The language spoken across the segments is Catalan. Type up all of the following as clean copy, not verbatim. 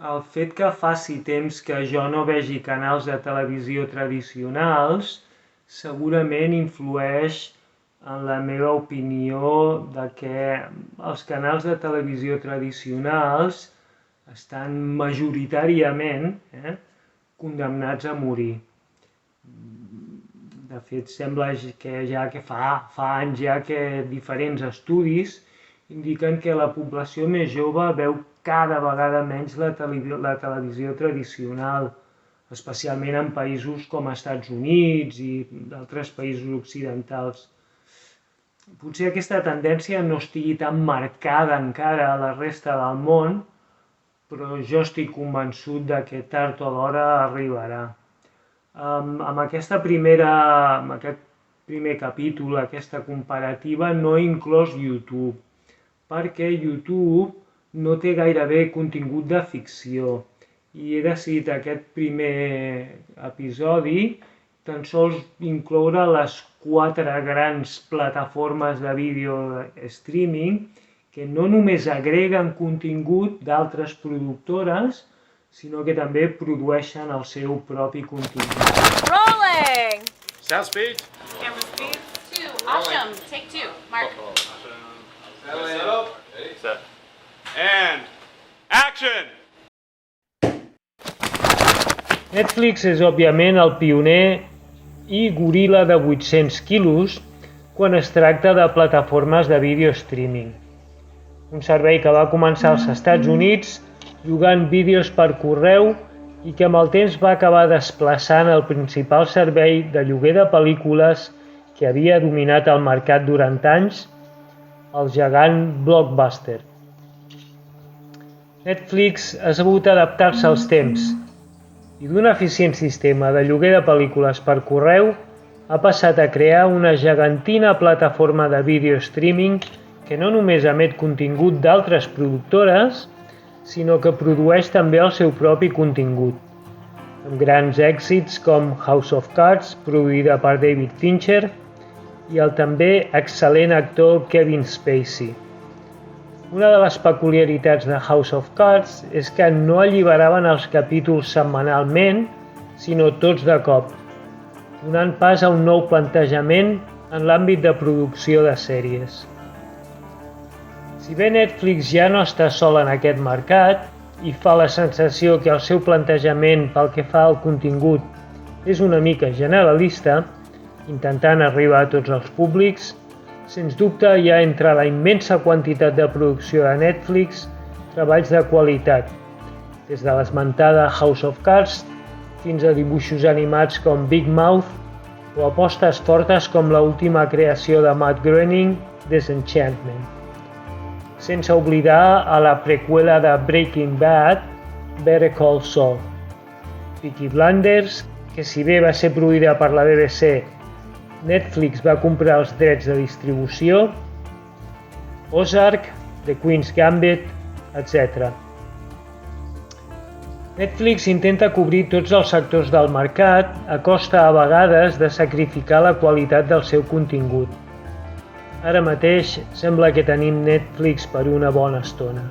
El fet que faci temps que jo no vegi canals de televisió tradicionals segurament influeix en la meva opinió de que els canals de televisió tradicionals estan majoritàriament condemnats a morir. De fet, sembla que fa anys ja que diferents estudis indiquen que la població més jove veu cada vegada menys la televisió tradicional, especialment en països com Estats Units i d'altres països occidentals. Potser aquesta tendència no estigui tan marcada encara a la resta del món, però jo estic convençut de que tard o d'hora arribarà. Amb aquest primer capítol, aquesta comparativa, no he inclòs YouTube, perquè YouTube no té gairebé contingut de ficció i he decidit aquest primer episodi tan sols incloure les 4 grans plataformes de vídeo streaming que no només agreguen contingut d'altres productores, sinó que també produeixen el seu propi contingut. Rolling! Sound speed. Camera speed. 2. Awesome. Take 2. Mark. Set up. Set. And action! Netflix és òbviament el pioner i goril·la de 800 quilos quan es tracta de plataformes de vídeo streaming. Un servei que va començar als Estats Units llogant vídeos per correu i que amb el temps va acabar desplaçant el principal servei de lloguer de pel·lícules que havia dominat el mercat durant anys, el gegant Blockbuster. Netflix ha sabut adaptar-se als temps i d'un eficient sistema de lloguer de pel·lícules per correu ha passat a crear una gegantina plataforma de vídeo streaming que no només emet contingut d'altres productores, sinó que produeix també el seu propi contingut, amb grans èxits com House of Cards, produïda per David Fincher, i el també excel·lent actor Kevin Spacey. Una de les peculiaritats de House of Cards és que no alliberaven els capítols setmanalment, sinó tots de cop, donant pas a un nou plantejament en l'àmbit de producció de sèries. Si bé Netflix ja no està sol en aquest mercat i fa la sensació que el seu plantejament pel que fa al contingut és una mica generalista, intentant arribar a tots els públics, sens dubte hi ha entre la immensa quantitat de producció de Netflix treballs de qualitat, des de l'esmentada House of Cards fins a dibuixos animats com Big Mouth o apostes fortes com l'última creació de Matt Groening, Disenchantment. Sense oblidar a la preqüela de Breaking Bad, Better Call Saul. Peaky Blinders, que si bé va ser produïda per la BBC, Netflix va comprar els drets de distribució, Ozark, The Queen's Gambit, etc. Netflix intenta cobrir tots els sectors del mercat a costa a vegades de sacrificar la qualitat del seu contingut. Ara mateix sembla que tenim Netflix per una bona estona.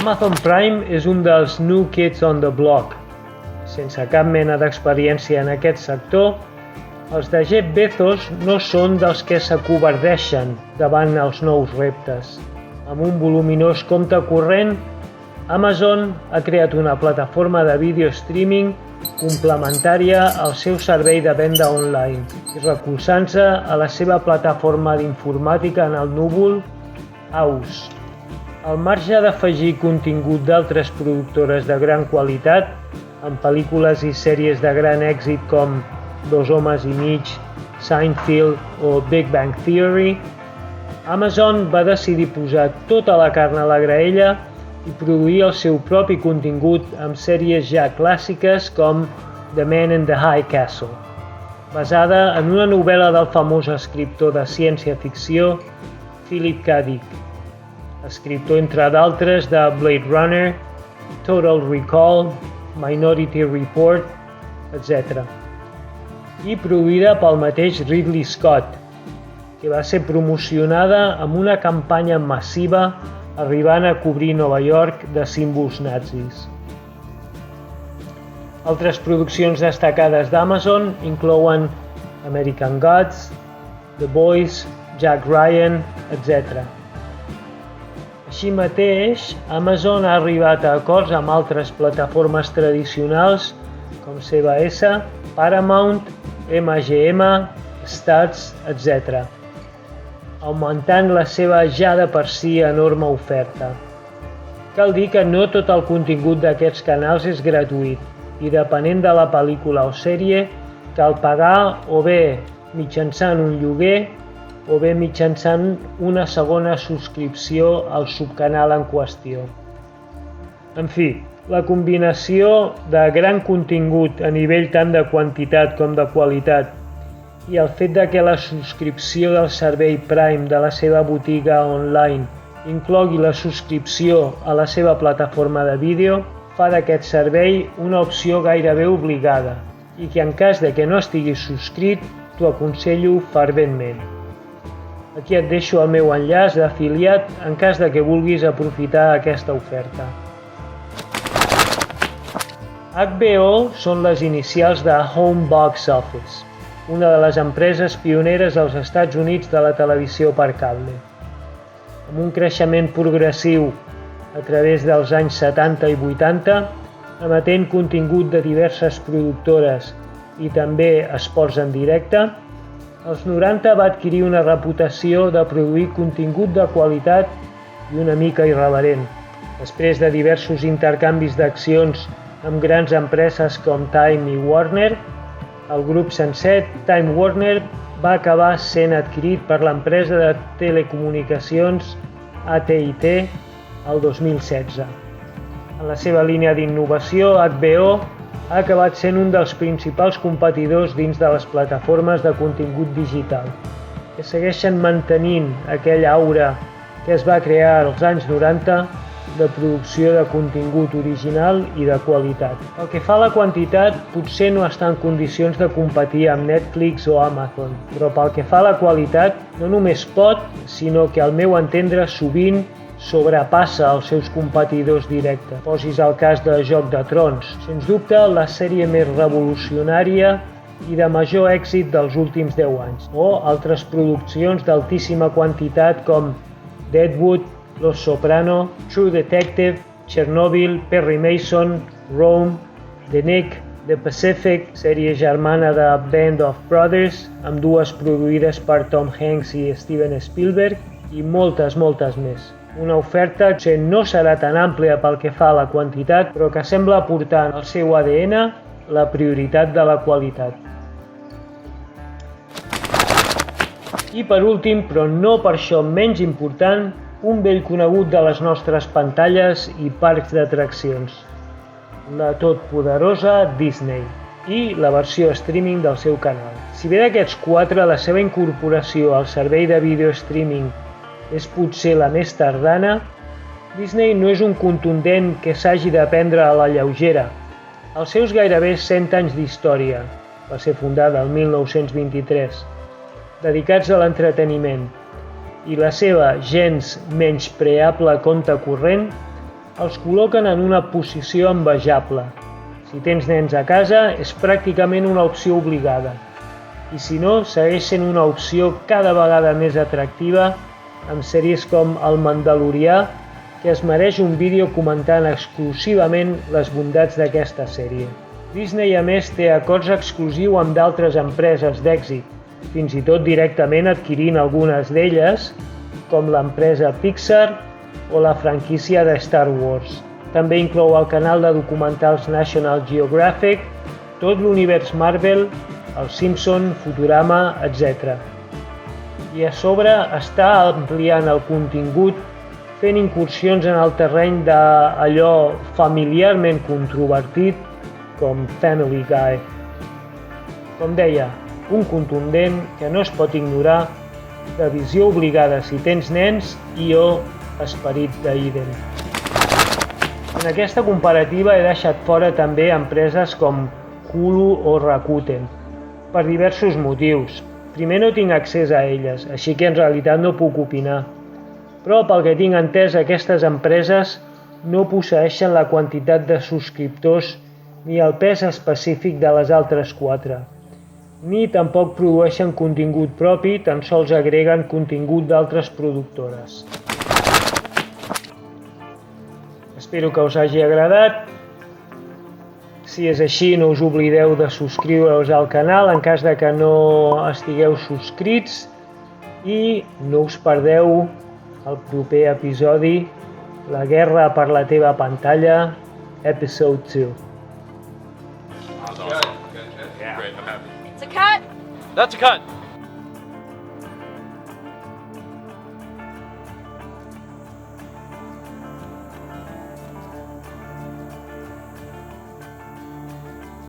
Amazon Prime és un dels New Kids on the Block. Sense cap mena d'experiència en aquest sector, els de Jeff Bezos no són dels que s'acovardeixen davant els nous reptes. Amb un voluminós compte corrent, Amazon ha creat una plataforma de vídeo streaming complementària al seu servei de venda online i recolzant-se a la seva plataforma d'informàtica en el núvol, AUS. Al marge d'afegir contingut d'altres productores de gran qualitat, amb pel·lícules i sèries de gran èxit com Dos homes i mig, Seinfeld o Big Bang Theory, Amazon va decidir posar tota la carn a la graella i produir el seu propi contingut amb sèries ja clàssiques com The Man in the High Castle, basada en una novel·la del famós escriptor de ciència-ficció Philip K. Dick, escriptor entre d'altres de Blade Runner, Total Recall, Minority Report, etc. I produïda pel mateix Ridley Scott, que va ser promocionada amb una campanya massiva arribant a cobrir Nova York de símbols nazis. Altres produccions destacades d'Amazon inclouen American Gods, The Boys, Jack Ryan, etc. Així mateix, Amazon ha arribat a acords amb altres plataformes tradicionals com CBS, Paramount, MGM, Stats, etc., augmentant la seva ja de per si enorme oferta. Cal dir que no tot el contingut d'aquests canals és gratuït i depenent de la pel·lícula o sèrie cal pagar o bé mitjançant un lloguer o bé mitjançant una segona subscripció al subcanal en qüestió. En fi, la combinació de gran contingut a nivell tant de quantitat com de qualitat i el fet de que la subscripció del servei Prime de la seva botiga online inclogui la subscripció a la seva plataforma de vídeo fa d'aquest servei una opció gairebé obligada i que en cas de que no estiguis subscrit t'ho aconsello ferventment. Aquí et deixo el meu enllaç d'afiliat en cas de que vulguis aprofitar aquesta oferta. HBO són les inicials de Home Box Office, una de les empreses pioneres als Estats Units de la televisió per cable. Amb un creixement progressiu a través dels anys 70 i 80, emetent contingut de diverses productores i també esports en directe, als 90 va adquirir una reputació de produir contingut de qualitat i una mica irreverent. Després de diversos intercanvis d'accions amb grans empreses com Time i Warner, el grup sencer Time Warner va acabar sent adquirit per l'empresa de telecomunicacions AT&T el 2016. En la seva línia d'innovació, HBO ha acabat sent un dels principals competidors dins de les plataformes de contingut digital, que segueixen mantenint aquella aura que es va crear als anys 90 de producció de contingut original i de qualitat. Pel que fa a la quantitat, potser no està en condicions de competir amb Netflix o Amazon, però pel que fa a la qualitat, no només pot, sinó que al meu entendre sovint sobrepassa els seus competidors directes. Posis el cas de Joc de Trons, sens dubte la sèrie més revolucionària i de major èxit dels últims 10 anys, o altres produccions d'altíssima quantitat com Deadwood, Los Soprano, True Detective, Chernobyl, Perry Mason, Rome, The Nick, The Pacific, sèrie germana de Band of Brothers, ambdues produïdes per Tom Hanks i Steven Spielberg, i moltes més. Una oferta que no serà tan àmplia pel que fa a la quantitat, però que sembla aportar en el seu ADN la prioritat de la qualitat. I per últim, però no per això menys important, un vell conegut de les nostres pantalles i parcs d'atraccions, la totpoderosa Disney i la versió streaming del seu canal. Si bé d'aquests 4, la seva incorporació al servei de vídeo streaming és potser la més tardana, Disney no és un contundent que s'hagi de prendre a la lleugera. Els seus gairebé 100 anys d'història, va ser fundada el 1923, dedicats a l'entreteniment, i la seva gens menyspreable compte corrent els col·loquen en una posició envejable. Si tens nens a casa, és pràcticament una opció obligada. I si no, segueix sent una opció cada vegada més atractiva amb sèries com El Mandalorià, que es mereix un vídeo comentant exclusivament les bondats d'aquesta sèrie. Disney, a més, té acords exclusius amb d'altres empreses d'èxit, fins i tot directament adquirint algunes d'elles, com l'empresa Pixar o la franquícia de Star Wars. També inclou el canal de documentals National Geographic, tot l'univers Marvel, els Simpson, Futurama, etc. I a sobre està ampliant el contingut fent incursions en el terreny d'allò familiarment controvertit com Family Guy. Com deia, un contundent que no es pot ignorar, de visió obligada si tens nens i o esperit d'Eden. En aquesta comparativa he deixat fora també empreses com Hulu o Rakuten, per diversos motius. Primer no tinc accés a elles, així que en realitat no puc opinar. Però pel que tinc entès, aquestes empreses no posseeixen la quantitat de subscriptors ni el pes específic de les altres 4, ni tampoc produeixen contingut propi, tan sols agreguen contingut d'altres productores. Espero que us hagi agradat. Si és així, no us oblideu de subscriure-us al canal en cas de que no estigueu subscrits i no us perdeu el proper episodi, La guerra per la teva pantalla, Episode 2. Awesome. Yeah. Great, I'm happy. It's a cut. That's a cut.